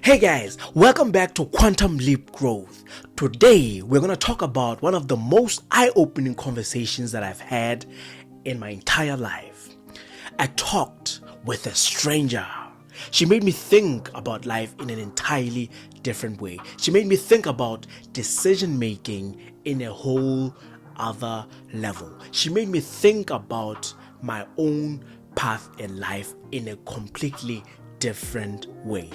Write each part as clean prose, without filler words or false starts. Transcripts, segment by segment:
Hey guys, welcome back to Quantum Leap Growth. Today we're going to talk about one of the most eye-opening conversations that I've had in my entire life. I talked with a stranger. She made me think about life in an entirely different way. She made me think about decision making in a whole other level. She made me think about my own path in life in a completely different way.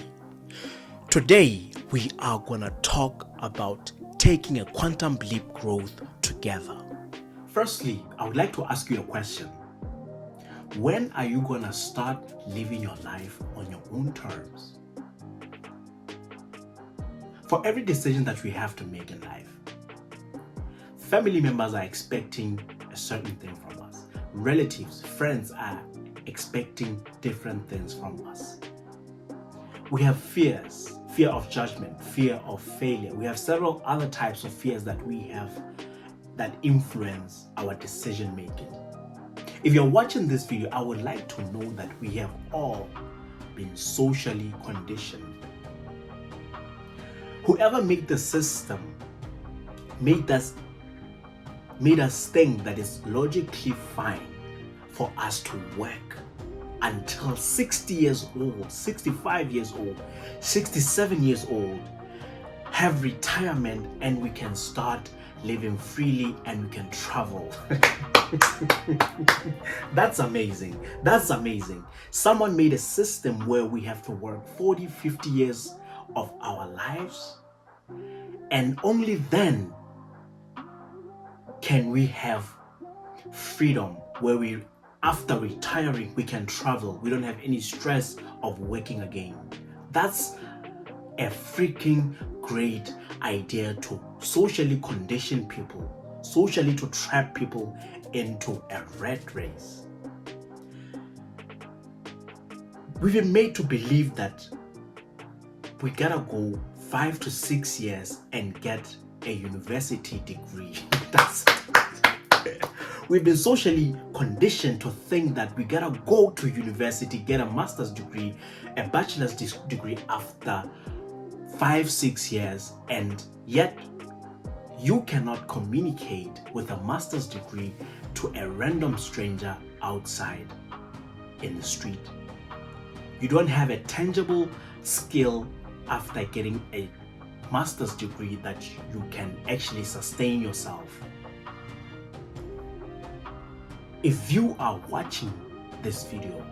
Today, we are going to talk about taking a quantum leap growth together. Firstly, I would like to ask you a question. When are you going to start living your life on your own terms? For every decision that we have to make in life, family members are expecting a certain thing from us. Relatives, friends are expecting different things from us. We have fears. Fear of judgment, fear of failure. We have several other types of fears that we have that influence our decision making. If you're watching this video, I would like to know that we have all been socially conditioned. Whoever made the system made us think that it's logically fine for us to work until 60 years old, 65 years old, 67 years old, have retirement, and we can start living freely and we can travel. That's amazing. That's amazing. Someone made a system where we have to work 40, 50 years of our lives, and only then can we have freedom where after retiring, we can travel. We don't have any stress of working again. That's a freaking great idea to socially condition people, socially to trap people into a rat race. We've been made to believe that we gotta go 5 to 6 years and get a university degree. We've been socially conditioned to think that we gotta go to university, get a master's degree, a bachelor's degree after 5-6 years, and yet you cannot communicate with a master's degree to a random stranger outside in the street. You don't have a tangible skill after getting a master's degree that you can actually sustain yourself. If you are watching this video,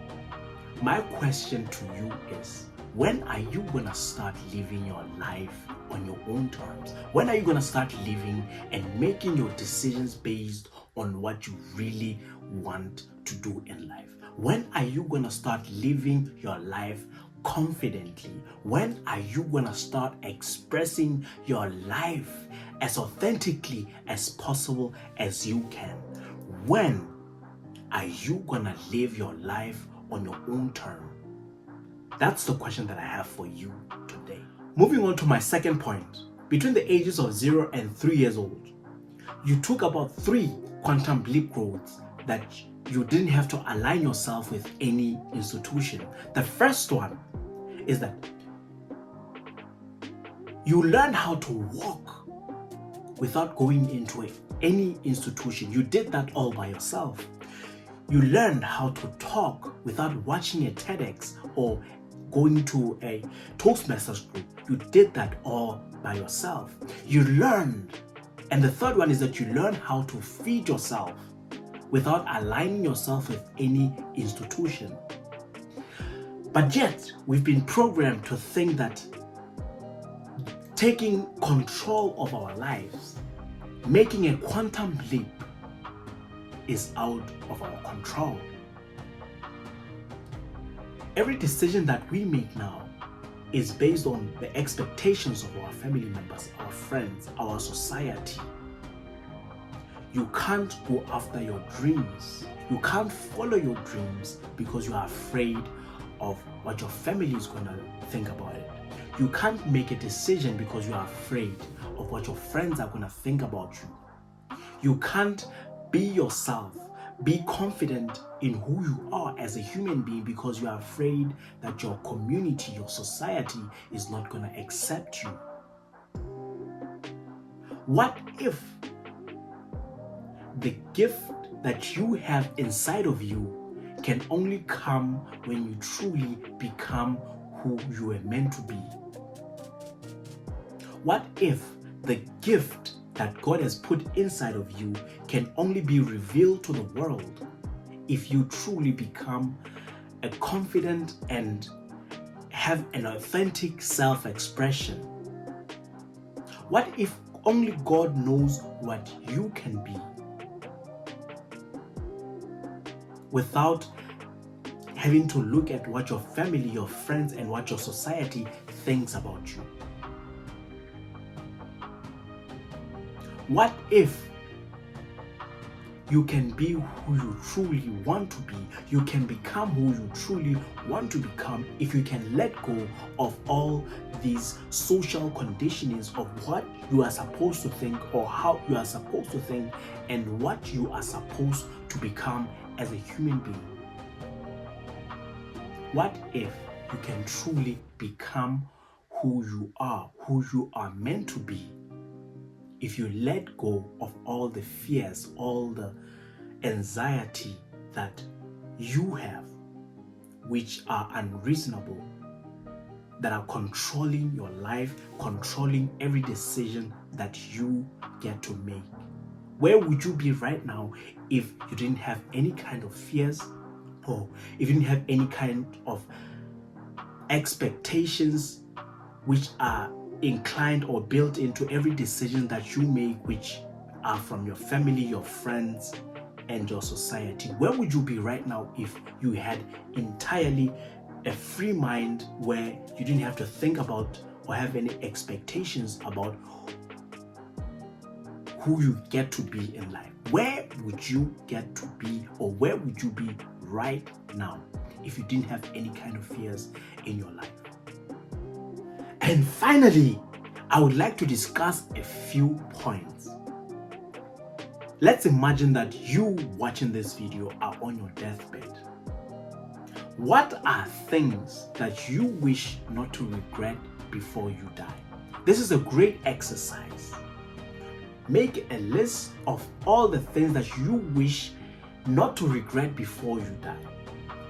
my question to you is, when are you going to start living your life on your own terms? When are you going to start living and making your decisions based on what you really want to do in life? When are you going to start living your life confidently? When are you going to start expressing your life as authentically as possible as you can? When are you gonna live your life on your own term? That's the question that I have for you today. Moving on to my second point. Between the ages of 0 and 3 years old, you took about 3 quantum leap growths that you didn't have to align yourself with any institution. The first one is that you learned how to walk without going into any institution. You did that all by yourself. You learned how to talk without watching a TEDx or going to a Toastmasters group. You did that all by yourself. You learned, and the third one is that you learned how to feed yourself without aligning yourself with any institution. But yet, we've been programmed to think that taking control of our lives, making a quantum leap, is out of our control. Every decision that we make now is based on the expectations of our family members, our friends, our society. You can't go after your dreams. You can't follow your dreams because you are afraid of what your family is going to think about it. You can't make a decision because you are afraid of what your friends are going to think about you. You can't be yourself Be confident in who you are as a human being because you are afraid that your community, your society is not going to accept you. What if the gift that you have inside of you can only come when you truly become who you were meant to be? What if the gift that God has put inside of you can only be revealed to the world if you truly become a confident and have an authentic self-expression? What if only God knows what you can be without having to look at what your family, your friends, and what your society thinks about you? What if you can be who you truly want to be? You can become who you truly want to become if you can let go of all these social conditionings of what you are supposed to think or how you are supposed to think and what you are supposed to become as a human being. What if you can truly become who you are meant to be? If you let go of all the fears, all the anxiety that you have, which are unreasonable, that are controlling your life, controlling every decision that you get to make. Where would you be right now if you didn't have any kind of fears, or if you didn't have any kind of expectations which are inclined or built into every decision that you make, which are from your family, your friends, and your society? Where would you be right now if you had entirely a free mind where you didn't have to think about or have any expectations about who you get to be in life? Where would you get to be, or where would you be right now if you didn't have any kind of fears in your life? And finally, I would like to discuss a few points. Let's imagine that you watching this video are on your deathbed. What are things that you wish not to regret before you die? This is a great exercise. Make a list of all the things that you wish not to regret before you die.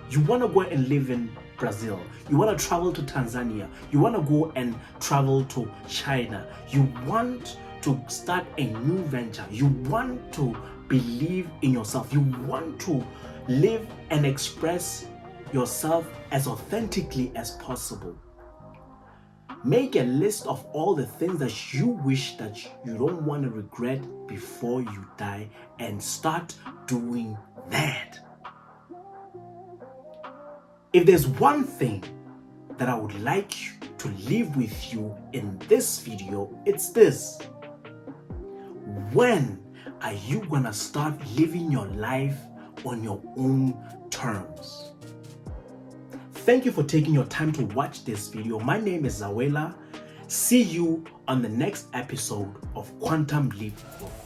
You want to go and live in Brazil. You want to travel to Tanzania. You want to go and travel to China. You want to start a new venture. You want to believe in yourself. You want to live and express yourself as authentically as possible. Make a list of all the things that you wish that you don't want to regret before you die and start doing that. If there's one thing that I would like to leave with you in this video, it's this. When are you gonna start living your life on your own terms? Thank you for taking your time to watch this video. My name is Zawela. See you on the next episode of Quantum Leap Growth.